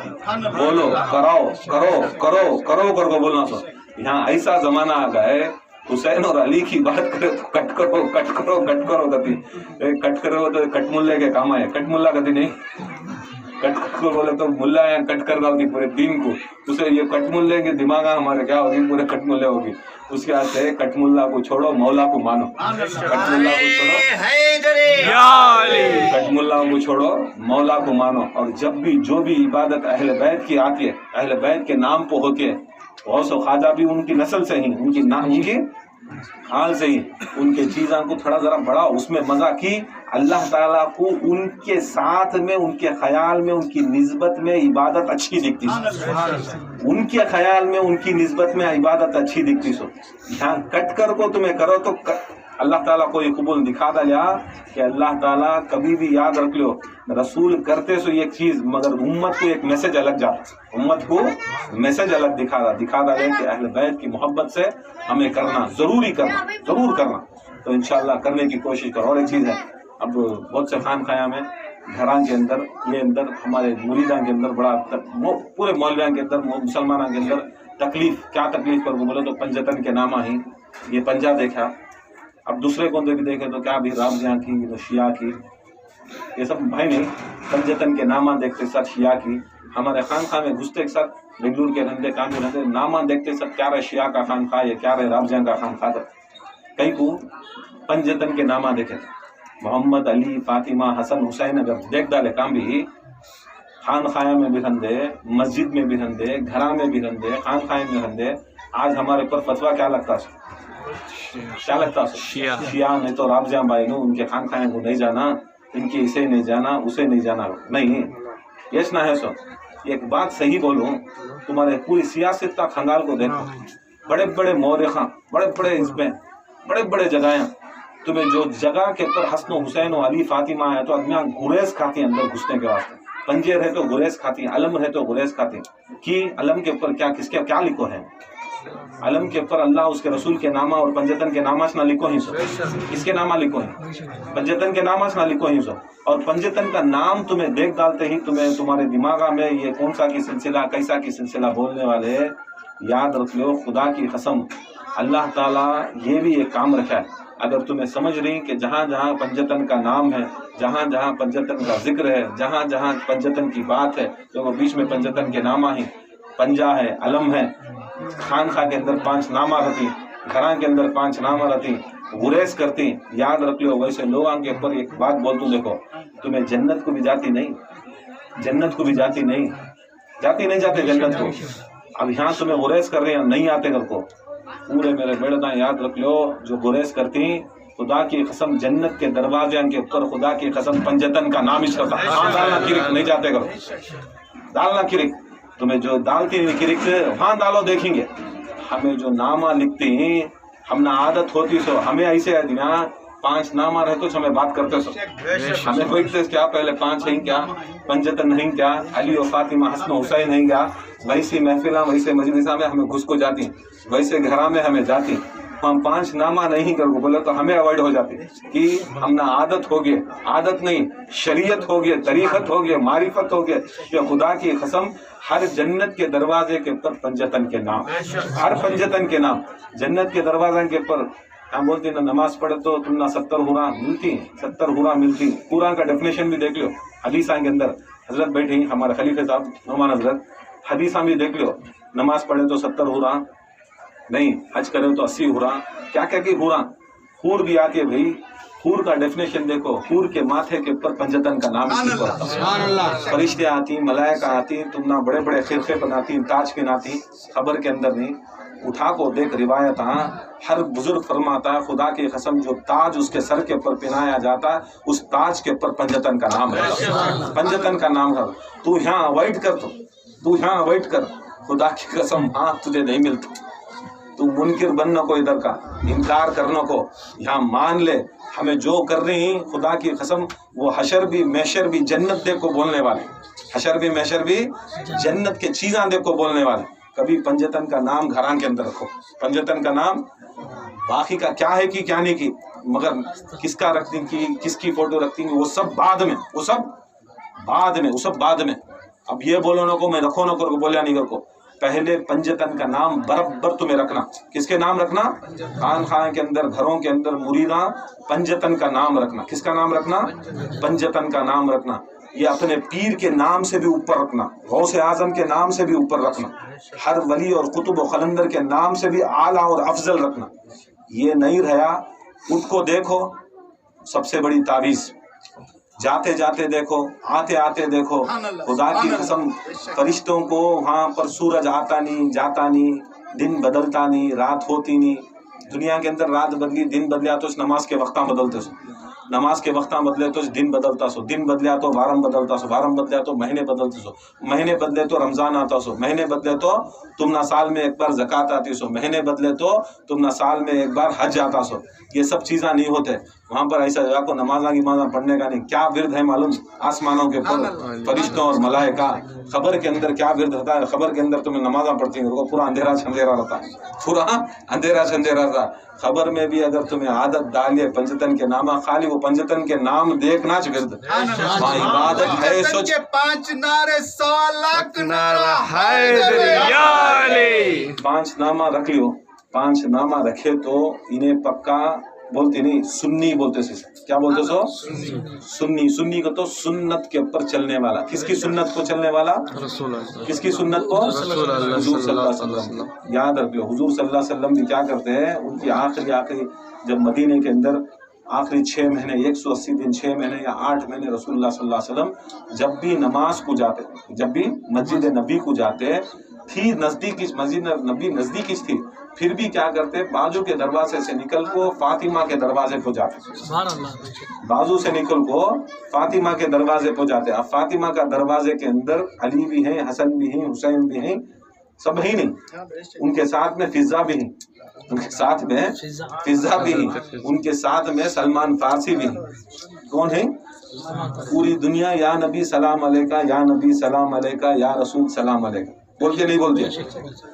بولو، کراؤ، کرو کرو کرو کر کو بولنا سو. یہاں ایسا زمانہ آ گیا ہے حسین اور علی کی بات کرے تو کٹ کرو کٹ کرو کٹ کرو کہتی. کٹ کرو تو کٹ ملے کے کام آئے، کٹ ملا کہتی نہیں، کٹ کو بولے تو ملا ہے کٹ کر ہوگی پورے دین کو. اسے یہ کٹ ملے کے دماغ ہمارے کیا ہوگی، پورے کٹ ملے ہوگی. اس کے واسطے کٹ ملا کو چھوڑو، مولا کو مانو. کٹ ملا کو چھوڑو، کٹ ملا کو چھوڑو، مولا کو مانو. اور جب بھی جو بھی عبادت اہل بیت کی آتی ہے، اہل بیت کے نام پہ ہوتی ہے. غوث و خواجہ بھی ان کی نسل سے ہی، ان کی حال سے ہی ان کے چیزاں کو تھوڑا ذرا بڑا اس میں مزہ کی. اللہ تعالیٰ کو ان کے ساتھ میں ان کے خیال میں ان کی نسبت میں عبادت اچھی دکھتی سو. ان کے خیال میں ان کی نسبت میں عبادت اچھی دکھتی سو. یہاں کٹ کر کو تمہیں کرو تو اللہ تعالیٰ کو یہ قبول دکھا دیا کہ اللہ تعالیٰ کبھی بھی یاد رکھ لو رسول کرتے سو ایک چیز مگر امت کو ایک میسج الگ جاتا. امت کو میسج الگ دکھا دیا کہ اہل بیت کی محبت سے ہمیں کرنا ضروری کرنا ضرور کرنا. تو انشاءاللہ کرنے کی کوشش کرو. اور ایک چیز ہے اب بہت سے خانقاہاں میں گھراں کے اندر یہ اندر ہمارے مریداں کے اندر بڑا پورے مولویاں کے اندر مسلمانوں کے اندر تکلیف کیا تکلیف پر بولے تو پنجتن کے نامہ ہی یہ پنجہ دیکھا. اب دوسرے کو بھی دیکھے تو کیا بھی رافضیاں کی تو شیعہ کی یہ سب بھائی نہیں. پنجتن کے نامہ دیکھتے ساتھ شیعہ کی ہمارے خانقاہ میں گھستے کے ساتھ بنگلور کے رہتے کام رہتے نامہ دیکھتے سب کیا رہے شیعہ کا خانقاہ یا کیا رہے رافضیاں کا خانقاہ تھا. کئی کو پنجتن کے نامہ دیکھے محمد علی فاطمہ حسن حسین اگر دیکھ ڈالے کام بھی خانقاہ میں بھی رہندے مسجد میں بھی رہندے گھراں میں بھی رہندے خانقاہ میں رہندے. آج ہمارے پر فتویٰ کیا لگتا ہے کیا لگتا ہے شیعہ نہیں تو رافضیاں بھائی نو ان کے خانقاہ کو نہیں جانا ان کے اسے نہیں جانا اسے نہیں جانا نہیں یش نہ ہے. سو ایک بات صحیح بولوں تمہارے پوری سیاست کا کھنگال کو دیکھو بڑے بڑے مورخاں بڑے بڑے حزبیں بڑے بڑے جگہیں تمہیں جو جگہ کے اوپر حسن و حسین و علی فاطمہ ہے تو ادمیاں گریز کھاتی ہیں اندر گھسنے کے واسطے. پنجے رہے تو گریز کھاتی ہیں علم رہے تو گریز کھاتی ہیں کہ علم کے اوپر کیا کس کے کیا لکھو ہے. علم کے اوپر اللہ اس کے رسول کے نامہ اور پنجتن کے نامہ سے نہ لکھو ہی سو. اس کے نامہ لکھو ہی پنجتن کے نامہ سے نہ لکھو ہی سو. اور پنجتن کا نام تمہیں دیکھ ڈالتے ہی تمہیں تمہارے دماغ میں یہ کون سا کی سلسلہ کیسا کی سلسلہ بولنے والے یاد رکھ لو. خدا کی قسم اللہ تعالیٰ یہ بھی ایک کام رکھا ہے. اگر تمہیں سمجھ رہی کہ جہاں جہاں پنجتن کا نام ہے جہاں جہاں پنجتن کا ذکر ہے جہاں جہاں پنجتن کی بات ہے تو وہ بیچ میں پنجتن کے نامہ ہی پنجہ ہے علم ہے. خانقاہ کے اندر 5 نامہ رہتی گھراں کے اندر 5 نامہ رہتی گریز کرتی. یاد رکھ لو ویسے لوگوں کے اوپر ایک بات بولتوں دیکھو تمہیں جنت کو بھی جاتی نہیں جنت کو بھی جاتی نہیں جاتے جنت کو. اب یہاں تمہیں گریز کر رہے ہیں نہیں آتے گھر کو پورے میرے بیڑنا یاد رکھ لو جو گریز کرتی خدا کی قسم جنت کے دروازے کے اوپر خدا کی قسم پنجتن کا نام اس کرتا ڈالنا کرک نہیں جاتے گھر ڈالنا کرک تمہیں جو ڈالتی نہیں کرک وہاں ڈالو دیکھیں گے. ہمیں جو نامہ لکھتے ہیں ہم نہ عادت ہوتی سو ہمیں ایسے ہے 5 نامہ رہتے ہمیں بات کرتے سو ہمیں کوئی کیا پہلے 5 نہیں کیا پنجتن نہیں کیا علی و فاطمہ حسن و حسین نہیں کیا ویسی محفلہ ویسے مجلسہ میں ہمیں گھس کو جاتی ویسے گھرا میں ہمیں جاتی. ہم 5 نامہ نہیں کر کو بولے تو ہمیں اوائڈ ہو جاتی کہ ہم نہ عادت ہو گئے عادت نہیں شریعت ہو گئے طریقت ہو گئے معرفت ہو گئے. کہ خدا کی قسم ہر جنت کے دروازے کے اوپر پنجتن کے نام ہر پنجتن کے نام جنت کے دروازے کے اوپر ہم بولتے ہیں نماز پڑھے تو تم نہ 70 حورا ملتی 70 حورا ملتی. قرآن کا ڈیفینیشن بھی دیکھ لو حدیثاں کے اندر حضرت بیٹھی ہمارے خلیفہ صاحب نعمان حضرت حدیثاں بھی دیکھ لو نماز پڑھے تو 70 حورا نہیں حج کرے تو 80 حورا کیا کیا کہ حورا حور بھی آتی ہے بھائی. حور کا ڈیفینیشن دیکھو حور کے ماتھے کے اوپر پنجتن کا نام فرشتے آتی ملائکہ آتی تم نہ بڑے بڑے خرقے بناتی تاج پہناتی خبر کے اندر نہیں اٹھا کو دیکھ روایت ہر بزرگ فرماتا ہے خدا کی قسم جو تاج اس کے سر کے اوپر پہنایا جاتا ہے اس تاج کے اوپر پنجتن کا نام ہے پنجتن کا نام ہے. تو یہاں اوائڈ کر تو یہاں اوائڈ کر خدا کی قسم ہاں تجھے نہیں ملتا. تو منکر بننا کو ادھر کا انکار کرنا کو یہاں مان لے. ہمیں جو کر رہی ہیں خدا کی قسم وہ حشر بھی محشر بھی جنت دیکھ کو بولنے والے حشر بھی محشر بھی جنت کے چیزاں دیکھ کو بولنے والے. کبھی پنجتن کا نام گھراں کے اندر رکھو پنجتن کا نام باقی کا کیا ہے کہ کیا نہیں کی مگر کس کا رکھتی کی کس کی فوٹو رکھتی وہ سب بعد میں وہ سب بعد میں. اب یہ بولو نہ کو میں رکھو نہ کو بولیا نہیں کر کو پہلے پنجتن کا نام برابر تمہیں رکھنا. کس کے نام رکھنا خانقاہ کے اندر گھروں کے اندر مریداں پنجتن کا نام رکھنا. کس کا نام رکھنا پنجتن کا نام رکھنا. یہ اپنے پیر کے نام سے بھی اوپر رکھنا غوث اعظم کے نام سے بھی اوپر رکھنا ہر ولی اور قطب و قلندر کے نام سے بھی اعلیٰ اور افضل رکھنا. یہ نہیں رہا اٹھ کو دیکھو سب سے بڑی تعویذ جاتے جاتے دیکھو آتے آتے دیکھو خدا کی قسم فرشتوں کو وہاں پر سورج آتا نہیں جاتا نہیں دن بدلتا نہیں رات ہوتی نہیں دنیا کے اندر رات بدلی دن بدلیا تو نماز کے وقتاں بدلتے سو، نماز کے وقتاں بدلے تو دن بدلتا سو، دن بدلیا تو وارم بدلتا سو، وارم بدلیا تو مہینے بدلتے سو، مہینے بدلے تو رمضان آتا سو، مہینے بدلے تو تم نہ سال میں ایک بار زکوٰۃ آتی سو، مہینے بدلے تو تم نہ سال میں ایک بار حج آتا سو. یہ سب چیزیں نہیں ہوتے وہاں پر. ایسا جگہ کو نمازاں پڑھنے کا نہیں. کیا ورد ہے معلوم؟ آسمانوں کے اوپر فرشتوں اور ملائکہ خبر کے اندر کیا ورد ہوتا ہے. خبر کے اندر تمہیں نمازاں پڑھتی ہیں، پورا اندھیرا چھندھیرا رہتا، پورا اندھیرا چھندھیرا رہتا. خبر میں بھی اگر تمہیں عادت ڈالیے پنجتن کے نام، خالی وہ پنجتن کے نام دیکھنا ورد عبادت ہے. سوچ 5 نعرے 100 لاکھ نعرہ حیدری یا علی. 5 نامہ رکھ لیو. 5 نامہ رکھے تو انہیں پکا بولتے نہیں، سنی بولتے سے. کیا بولتے سو؟ سنی. سنی کو تو سنت کے اوپر چلنے والا. کس کی سنت کو چلنے والا؟ کس کی سنت کو؟ حضور صلی اللہ علیہ وسلم. یاد رکھو حضور صلی اللہ علیہ وسلم بھی کیا کرتے ہیں، ان کی آخری جب مدینے کے اندر آخری 6 مہینے 180 دن 6 مہینے یا 8 مہینے رسول اللہ صلی اللہ علیہ وسلم جب بھی نماز کو جاتے، جب بھی مسجد نبی کو جاتے تھی، نزدیک مسجد نبی نزدیک تھی، پھر بھی کیا کرتے، بازو کے دروازے سے نکل کو فاطمہ کے دروازے کو جاتے. بازو سے نکل کو فاطمہ کے دروازے کو جاتے. اب فاطمہ کا دروازے کے اندر علی بھی ہیں، حسن بھی ہیں، حسین بھی ہیں، سب ہی نہیں. ان کے ساتھ میں فضا بھی ہیں، ان کے ساتھ میں فضا بھی ہیں، ان کے ساتھ میں سلمان فارسی بھی ہیں. کون ہیں؟ پوری دنیا یا نبی سلام علیکہ، یا نبی سلام علیکہ، یا رسول سلام علیکہ بولتے نہیں بولتے؟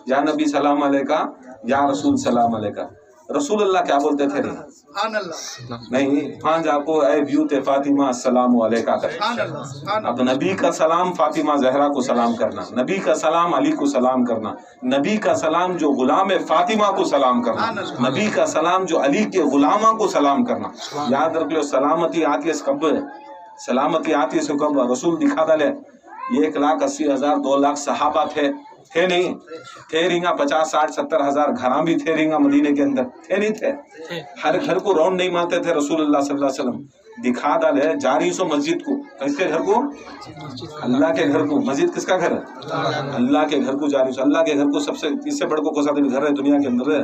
یا نبی سلام علیکہ، یا رسول سلام علیکہ. رسول اللہ کیا بولتے تھے؟ نہیں ہاں جا کو اے بیوت فاطمہ السلام علیکہ کرنا. اب نبی کا سلام فاطمہ زہرا کو سلام کرنا، نبی کا سلام علی کو سلام کرنا، نبی کا سلام جو غلام فاطمہ کو سلام کرنا، نبی کا سلام جو علی کے غلاموں کو سلام کرنا. یاد رکھ لو سلامتی آتی ہے کب ہے؟ سلامتی آتی ہے کب؟ رسول دکھا دلے 1,80,000 2 لاکھ صحابہ تھے نہیں تھے رینگا 50 60 70 ہزار گھراں بھی تھے رینگا مدینے کے اندر تھے نہیں تھے. ہر گھر کو راؤنڈ نہیں مارتے تھے رسول اللہ صلی اللہ علیہ وسلم. دکھا ڈالے جاری سو مسجد کو. کس کے گھر کو؟ اللہ کے گھر کو. مسجد کس کا گھر ہے؟ اللہ کے گھر کو جاری سو. اللہ کے گھر کو سب سے اس سے بڑھ کو کوسا گھر ہے دنیا کے اندر ہے؟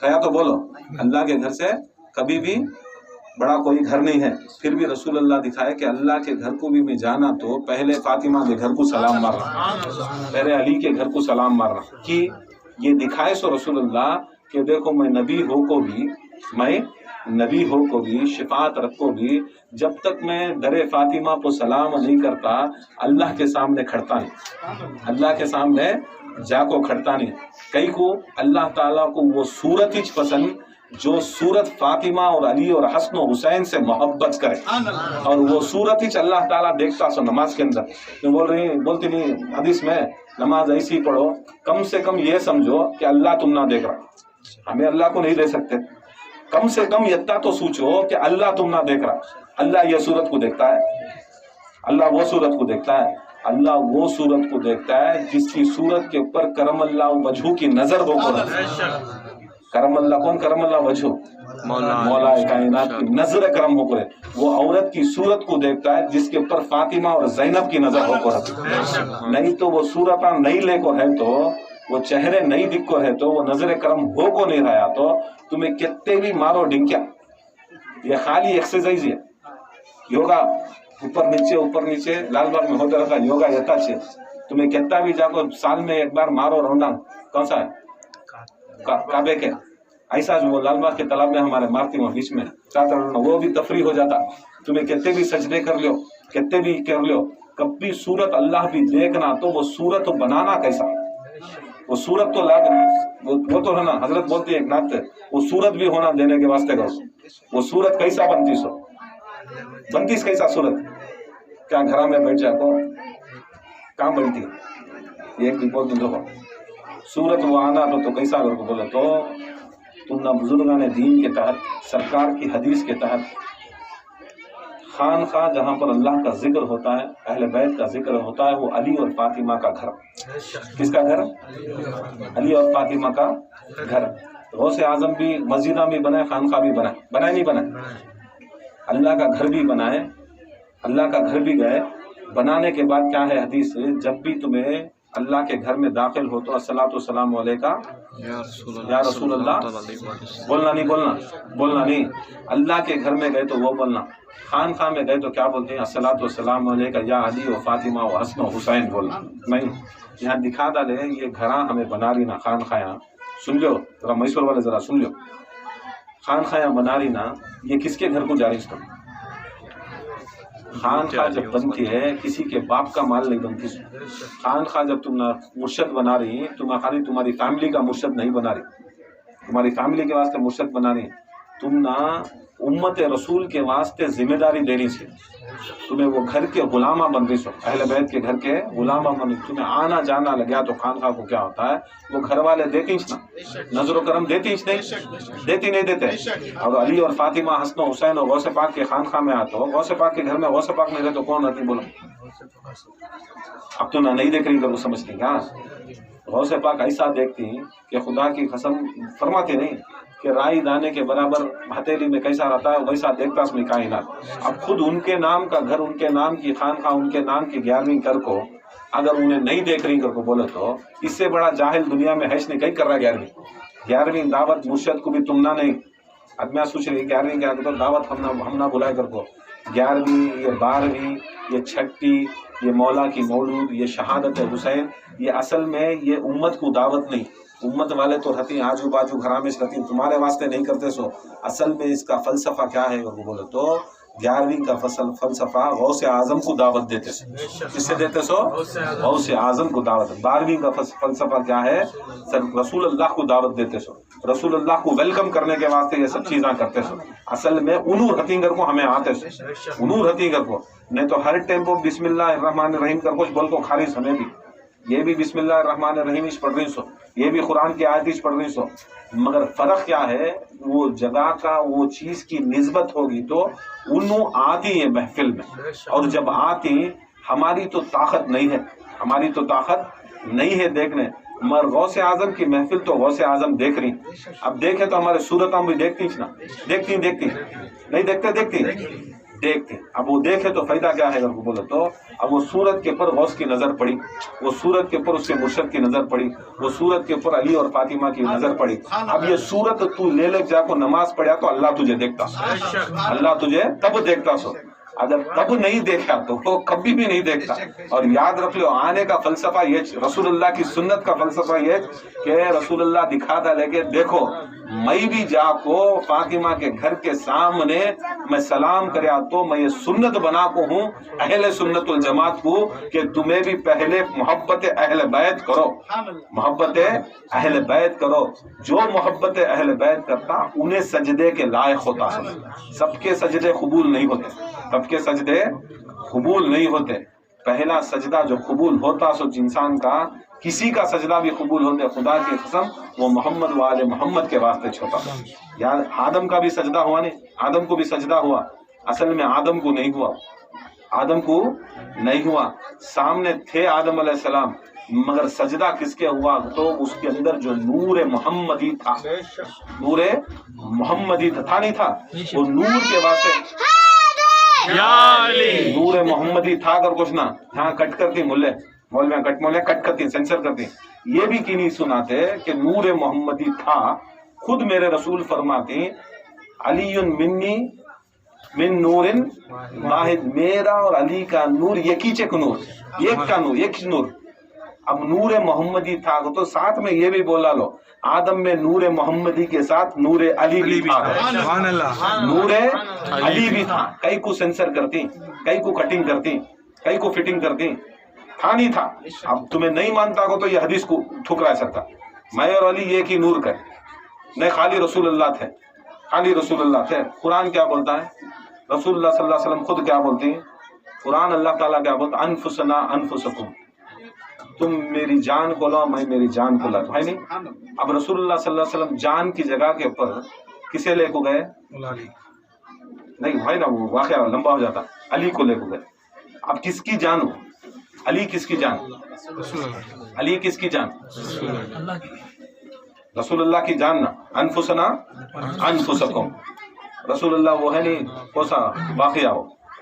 خیا تو بولو. اللہ کے گھر سے کبھی بھی بڑا کوئی گھر نہیں ہے. پھر بھی رسول اللہ دکھائے کہ اللہ کے گھر کو بھی میں جانا تو پہلے فاطمہ کے گھر کو سلام مارنا، پہلے علی کے گھر کو سلام مارنا. کہ یہ دکھائے سو رسول اللہ کہ دیکھو میں نبی ہو کو بھی شفاعت رکھو بھی، جب تک میں در فاطمہ کو سلام نہیں کرتا اللہ کے سامنے کھڑتا نہیں، اللہ کے سامنے جا کو کھڑتا نہیں. کئی کو اللہ تعالیٰ کو وہ صورت ہی پسند جو صورت فاطمہ اور علی اور حسن و حسین سے محبت کرے، اور وہ صورت ہی اللہ تعالیٰ دیکھتا سو نماز کے اندر. بولتی نہیں حدیث میں نماز ایسی پڑھو کم سے کم یہ سمجھو کہ اللہ تم نہ دیکھ رہا. ہمیں اللہ کو نہیں دے سکتے، کم سے کم اتنا تو سوچو کہ اللہ تم نہ دیکھ رہا. اللہ یہ صورت کو دیکھتا ہے، اللہ وہ صورت کو دیکھتا ہے. اللہ وہ صورت کو دیکھتا ہے جس کی صورت کے اوپر کرم اللہ وجہ کی نظر ہو. کرم اللہ کون؟ کرم اللہ وجہ مولا کائنات کی نظر کرم ہو کرے. وہ عورت کی صورت کو دیکھتا ہے جس کے اوپر فاطمہ اور زینب کی نظر ہو کر. نہیں تو وہ صورتاں نہیں لے کو ہے تو وہ چہرے نہیں دکھ کو ہے تو وہ نظر کرم ہو کو نہیں رہا تو تمہیں کتنے بھی مارو ڈنکیا. یہ خالی ایکسرسائز ہے. یوگا اوپر نیچے لال باغ میں ہوتا رہتا یوگا یہ اچھے. تمہیں کتنا بھی جا کو سال میں ایک بار مارو رونڈا. کون سا ہے؟ کعبے کے. ایسا جو لال باغ کے تالاب میں ہمارے مارتی ہوں بیچ میں وہ بھی تفریح ہو جاتا. تمہیں کتنے بھی سجدے کر لو، کتنے بھی کر لو، کبھی صورت اللہ بھی دیکھنا تو وہ صورت بنانا کیسا؟ وہ صورت تو وہ تو ہے نا. حضرت بولتی ہے ایک نعت، وہ صورت بھی ہونا دینے کے واسطے کرو. وہ صورت کیسا بنتی سو؟ بنتی کیسا صورت؟ کیا گھر میں بیٹھ جا کو کہاں بنتی؟ ایک بھی بول دو صورت وہ آنا تو کیسا اگر کو بولے تو تم نہ بزرگان دین کے تحت سرکار کی حدیث کے تحت خانقاہ جہاں پر اللہ کا ذکر ہوتا ہے، اہل بیت کا ذکر ہوتا ہے، وہ علی اور فاطمہ کا گھر. کس کا گھر؟ علی اور فاطمہ کا گھر. غوث اعظم بھی مسجدہ بھی بنائے، خانقاہ بھی بنائے نہیں بنائے. اللہ کا گھر بھی بنائے، اللہ کا گھر بھی گئے. بنانے کے بعد کیا ہے حدیث؟ جب بھی تمہیں اللہ کے گھر میں داخل ہو تو الصلاۃ والسلام علیکہ یا رسول اللہ بولنا نہیں اللہ کے گھر میں گئے تو وہ بولنا، خانقاہ میں گئے تو کیا بولتے ہیں؟ الصلاۃ والسلام علیکہ یا علی و فاطمہ و حسن و حسین بولنا نہیں۔ یہاں دکھا ڈالے یہ گھراں ہمیں بنا رہی نا خانقاہ، سن لو ذرا میسور والے ذرا سن لو، خانقاہ بنا رہی نا، یہ کس کے گھر کو جا رہی اس کو؟ خانقاہ جب بنتی ہے کسی کے باپ کا مال نہیں بنتی، خانقاہ جب تم مرشد بنا رہی تم خالی تمہاری فیملی کا مرشد نہیں بنا رہی، تمہاری فیملی کے واسطے مرشد بنا رہی، تم نہ امت رسول کے واسطے ذمہ داری دینی سے، تمہیں وہ گھر کے غلامہ بن رہی سو، اہل بیت کے گھر کے غلامہ بن رہی، تمہیں آنا جانا لگیا تو خانقاہ کو کیا ہوتا ہے؟ وہ گھر والے دیتی نا، نظر و کرم دیتی نہیں دیتے۔ اور علی اور فاطمہ حسن و حسین اور غوث پاک کے خانقاہ میں آتے ہو، غوث پاک کے گھر میں غوث پاک نہیں رہے تو کون رہتی بولو؟ اب تو نہ نہیں دیکھ رہی کرو سمجھتی کیا؟ غوث پاک ایسا دیکھتی کہ خدا کی قسم فرماتے نہیں کہ رائی دانے کے برابر ہتھیلی میں کیسا رہتا ہے ویسا دیکھتا اس میں کائنات۔ اب خود ان کے نام کا گھر، ان کے نام کی خانقاہ، ان کے نام کی 11ویں کر کو اگر انہیں نہیں دیکھ رہی کر کو بولے تو اس سے بڑا جاہل دنیا میں حیث نہیں کہیں کر رہا ہے۔ 11ویں دعوت مرشد کو بھی تم نہ نہیں، آدمی سوچ رہی 11ویں کیا تو دعوت ہم نہ بلائے کر کو، 11ویں یہ 12ویں یہ 6ٹی یہ مولا کی مولود یہ شہادت حسین، یہ اصل میں یہ امت کو دعوت نہیں، امت والے تو رہتی آجو باجو گھرا میں رہتی، تمہارے واسطے نہیں کرتے سو۔ اصل میں اس کا فلسفہ کیا ہے بولے تو 11ویں کا فلسفہ غوث اعظم کو دعوت دیتے سو، کس سے دیتے سو؟ غوث اعظم کو دعوت۔ 12ویں کا فلسفہ کیا ہے؟ رسول اللہ کو دعوت دیتے سو، رسول اللہ کو ویلکم کرنے کے واسطے یہ سب چیزاں کرتے سو۔ اصل میں انور ہتینگر کو ہمیں آتے سو، انور ہتینگر کو نہیں تو ہر ٹیمپو بسم اللہ الرحمن الرحیم کر کچھ بول کو کھاری سمے بھی یہ بھی بسم اللہ الرحمن الرحیم پڑھ رہی سو، یہ بھی قرآن کی آیت پڑھ رہی سو، مگر فرق کیا ہے؟ وہ جگہ کا وہ چیز کی نسبت ہوگی تو انہوں آتی ہے محفل میں، اور جب آتی ہماری تو طاقت نہیں ہے، ہماری تو طاقت نہیں ہے دیکھنے، مگر غوث اعظم کی محفل تو غوث اعظم دیکھ رہی۔ اب دیکھے تو ہمارے صورتوں بھی دیکھتی نا، دیکھتی نہیں دیکھتے۔ اب وہ دیکھے تو فائدہ کیا ہے اگر وہ بولے تو؟ اب وہ صورت کے پر غوث کی نظر پڑی، وہ صورت کے پر اس کے مرشد کی نظر پڑی، وہ صورت کے پر علی اور فاطمہ کی نظر پڑی۔ اب یہ صورت تو لے جا کو نماز پڑھیا تو اللہ تجھے دیکھتا سو، اللہ تجھے تب دیکھتا سو، اگر تب نہیں دیکھا تو وہ کبھی بھی نہیں دیکھتا۔ اور یاد رکھ لو آنے کا فلسفہ یہ، رسول اللہ کی سنت کا فلسفہ یہ کہ رسول اللہ دکھا تھا لے کے دیکھو میں بھی جا کو فاطمہ کے گھر کے سامنے میں سلام کریا تو میں یہ سنت بنا کو ہوں اہل سنت الجماعت کو کہ تمہیں بھی پہلے محبت اہل بیت کرو، محبت اہل بیت کرو۔ جو محبت اہل بیت کرتا انہیں سجدے کے لائق ہوتا ہے، سب کے سجدے قبول نہیں ہوتے، سب کے سجدے قبول نہیں ہوتے۔ پہلا سجدہ جو قبول ہوتا سو انسان کا، کسی کا سجدہ بھی قبول ہوتے خدا کی قسم وہ محمد و آل محمد کے واسطے چھوٹا۔ یار آدم کا بھی سجدہ ہوا نہیں، آدم کو بھی سجدہ ہوا، اصل میں آدم کو نہیں ہوا، آدم کو نہیں ہوا، سامنے تھے آدم علیہ السلام، مگر سجدہ کس کے ہوا تو اس کے اندر جو نور محمدی تھا، نور محمدی تھا نہیں تھا، وہ نور کے واسطے نور محمدی تھا کر کچھ نہ، ہاں کٹ کرتی ملے مولویاں کٹ کرتی سینسر کرتی، یہ بھی کی نہیں سناتے کہ نور محمدی تھا۔ خود میرے رسول فرماتی علی منی من نور واحد، میرا اور علی کا نور ایک ہی چک نور، ایک کا نور، ایک نور۔ اب نور محمدی تھا تو ساتھ میں یہ بھی بولا لو آدم میں نور محمدی کے ساتھ نور علی بھی تھا، نور علی بھی تھا۔ کئی کو سینسر کرتی، کئی کو کٹنگ کرتی، کئی کو فٹنگ کرتی، تھا نہیں تھا۔ اب تمہیں نہیں مانتا کو تو یہ حدیث کو ٹھکرا سکتا، میں اور علی ایک ہی نور کا، نہیں خالی رسول اللہ تھے، خالی رسول اللہ تھے۔ قرآن کیا بولتا ہے؟ رسول اللہ صلی اللہ علیہ وسلم خود کیا بولتی ہیں؟ قرآن اللہ تعالیٰ کیا بولتا؟ انفسنا انفسکم، تم میری جان کو لو میں میری جان کو لاتا ہے نہیں۔ اب رسول اللہ صلی اللہ علیہ وسلم جان کی جگہ کے اوپر کسے لے کو گئے؟ نہیں بھائی نا وہ واقعہ لمبا ہو جاتا، علی کو لے کو گئے۔ اب کس کی جان ہو؟ علی کس کی جان؟ علی کس کی جان؟ رسول اللہ کی جان نا، انفسنا انفسکم، رسول اللہ وہ ہے نہیں کوسا واقعہ ہو،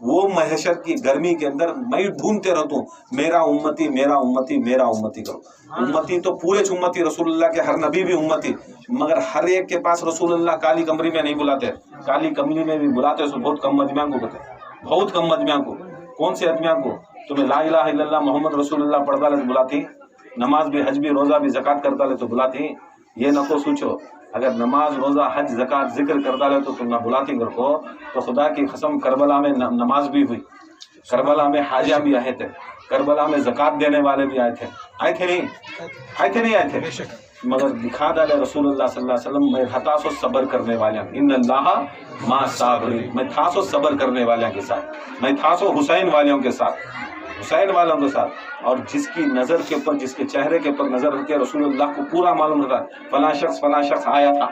وہ محشر کی گرمی کے اندر میں ڈھونڈتے رہتا ہوں میرا امتی میرا امتی میرا امتی کرو. امتی تو پورے امتی رسول اللہ کے، ہر نبی بھی امتی، مگر ہر ایک کے پاس رسول اللہ کالی کمری میں نہیں بلاتے. کالی کمری میں بھی بلاتے سو بہت کم آدمیاں کو بتے، بہت کم آدمیاں کو. کون سے آدمیاں کو؟ تمہیں لا الہ الا اللہ محمد رسول اللہ پڑھتا لے تو بلاتی، نماز بھی حج بھی روزہ بھی زکات کرتا لے تو بلاتی. یہ نہ کو سوچو اگر نماز روزہ حج زکات ذکر کرتا رہے تو تم نہ بلاتی گھر کو، تو خدا کی قسم کربلا میں نماز بھی ہوئی، کربلا میں حاجہ بھی آئے تھے، کربلا میں زکات دینے والے بھی آئے تھے. آئے تھے نہیں آئے تھے، مگر دکھا ڈالے رسول اللہ صلی اللہ علیہ وسلم میں ہتاس و صبر کرنے والے ہیں. ان اللہ ما صابرین، میں تھا سو صبر کرنے والوں کے ساتھ، میں تھا سو حسین والوں کے ساتھ، حسین والوں کے ساتھ. اور جس کی نظر کے اوپر، جس کے چہرے کے اوپر نظر رکھ کے رسول اللہ کو پورا معلوم ہوتا ہے فلاں شخص آیا تھا،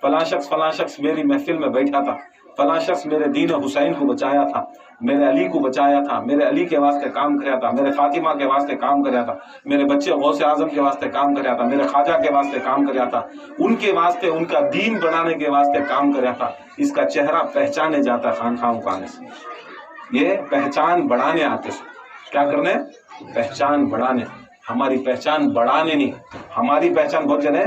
فلاں شخص میری محفل میں بیٹھا تھا، فلاں شخص میرے دین حسین کو بچایا تھا، میرے علی کو بچایا تھا، میرے علی کے واسطے کام کریا تھا، میرے فاطمہ کے واسطے کام کریا تھا، میرے بچے غوث اعظم کے واسطے کام کریا تھا، میرے خواجہ کے واسطے کام کریا تھا، ان کے واسطے ان کا دین بنانے کے واسطے کام کریا تھا. اس کا چہرہ پہچانے جاتا ہے خانقاہوں کا آنے سے. یہ پہچان بڑھانے آتے سے کیا کرنے؟ پہچان بڑھانے. ہماری پہچان بڑھانے نہیں، ہماری پہچان بہت جنے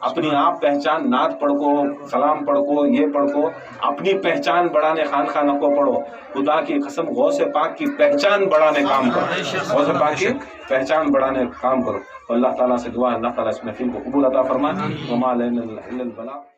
اپنی آپ پہچان، نعت پڑھ کو، سلام پڑھ کو، یہ پڑھ کو، اپنی پہچان بڑھانے خانہ کو پڑھو. خدا کی قسم غوث پاک کی پہچان بڑھانے کام کرو، غوث پاک کی پہچان بڑھانے کام کرو. اللہ تعالیٰ سے دعا ہے اللہ تعالیٰ اس محفل کو قبول عطا فرمائے. وما علینا الا البلاغ.